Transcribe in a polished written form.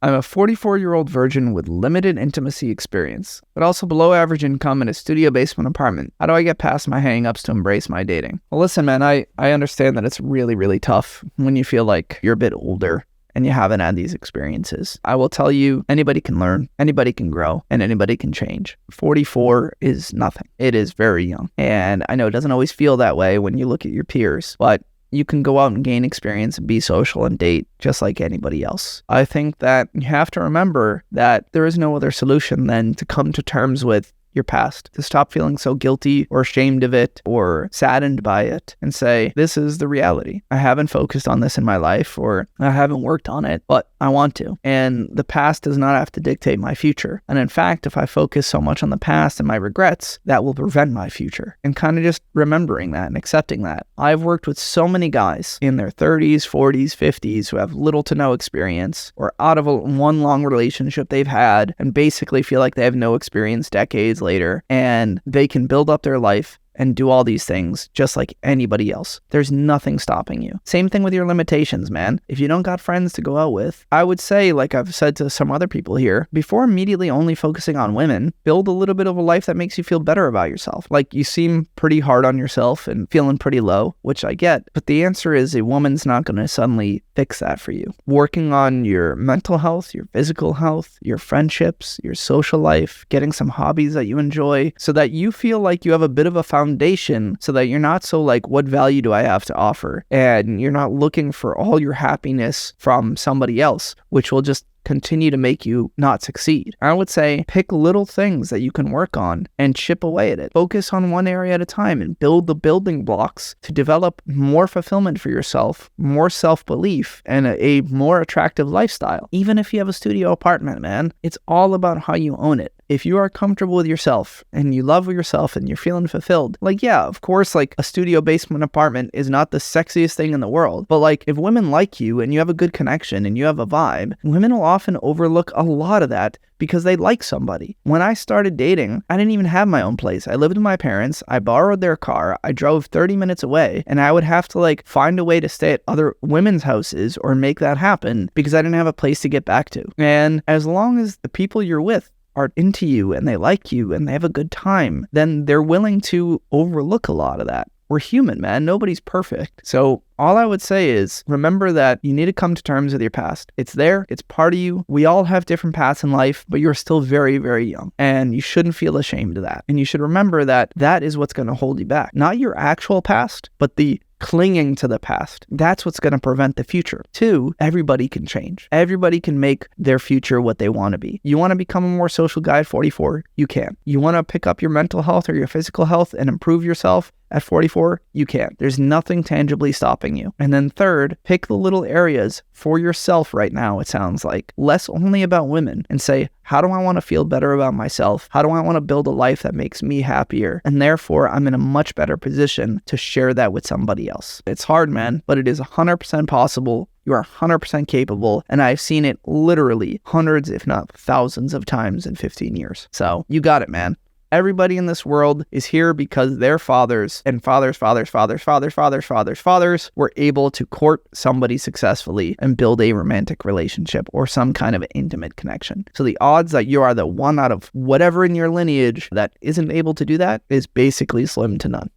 I'm a 44-year-old virgin with limited intimacy experience, but also below average income in a studio basement apartment. How do I get past my hang-ups to embrace my dating? Well, listen, man, I understand that it's really, really tough when you feel like you're a bit older and you haven't had these experiences. I will tell you, anybody can learn, anybody can grow, and anybody can change. 44 is nothing. It is very young. And I know it doesn't always feel that way when you look at your peers, but you can go out and gain experience and be social and date just like anybody else. I think that you have to remember that there is no other solution than to come to terms with your past, to stop feeling so guilty or ashamed of it or saddened by it and say, this is the reality. I haven't focused on this in my life, or I haven't worked on it, but I want to. And the past does not have to dictate my future. And in fact, if I focus so much on the past and my regrets, that will prevent my future. And kind of just remembering that and accepting that. I've worked with so many guys in their 30s, 40s, 50s who have little to no experience, or out of one long relationship they've had and basically feel like they have no experience decades later, and they can build up their life and do all these things just like anybody else. There's nothing stopping you. Same thing with your limitations, man. If you don't got friends to go out with, I would say, like I've said to some other people here, before immediately only focusing on women, build a little bit of a life that makes you feel better about yourself. Like, you seem pretty hard on yourself and feeling pretty low, which I get, but the answer is a woman's not going to suddenly fix that for you. Working on your mental health, your physical health, your friendships, your social life, getting some hobbies that you enjoy so that you feel like you have a bit of a foundation, so that you're not so like, what value do I have to offer? And you're not looking for all your happiness from somebody else, which will just continue to make you not succeed. I would say pick little things that you can work on and chip away at it. Focus on one area at a time and build the building blocks to develop more fulfillment for yourself, more self-belief, and a more attractive lifestyle. Even if you have a studio apartment, man, it's all about how you own it. If you are comfortable with yourself and you love yourself and you're feeling fulfilled, like, yeah, of course, like a studio basement apartment is not the sexiest thing in the world, but like if women like you and you have a good connection and you have a vibe, women will often overlook a lot of that because they like somebody. When I started dating, I didn't even have my own place. I lived with my parents, I borrowed their car, I drove 30 minutes away, and I would have to like find a way to stay at other women's houses or make that happen because I didn't have a place to get back to. And as long as the people you're with are into you and they like you and they have a good time, then they're willing to overlook a lot of that. We're human, man. Nobody's perfect. So all I would say is remember that you need to come to terms with your past. It's there. It's part of you. We all have different paths in life, but you're still very, very young. And you shouldn't feel ashamed of that. And you should remember that that is what's going to hold you back. Not your actual past, but the clinging to the past. That's what's going to prevent the future. 2, everybody can change. Everybody can make their future what they want to be. You want to become a more social guy at 44? You can. You want to pick up your mental health or your physical health and improve yourself at 44? You can. There's nothing tangibly stopping you. And then 3rd, pick the little areas for yourself right now, it sounds like. Less only about women, and say, how do I want to feel better about myself? How do I want to build a life that makes me happier? And therefore, I'm in a much better position to share that with somebody else. It's hard, man, but it is 100% possible. You are 100% capable, and I've seen it literally hundreds, if not thousands of times in 15 years. So you got it, man. Everybody in this world is here because their fathers and fathers were able to court somebody successfully and build a romantic relationship or some kind of intimate connection. So the odds that you are the one out of whatever in your lineage that isn't able to do that is basically slim to none.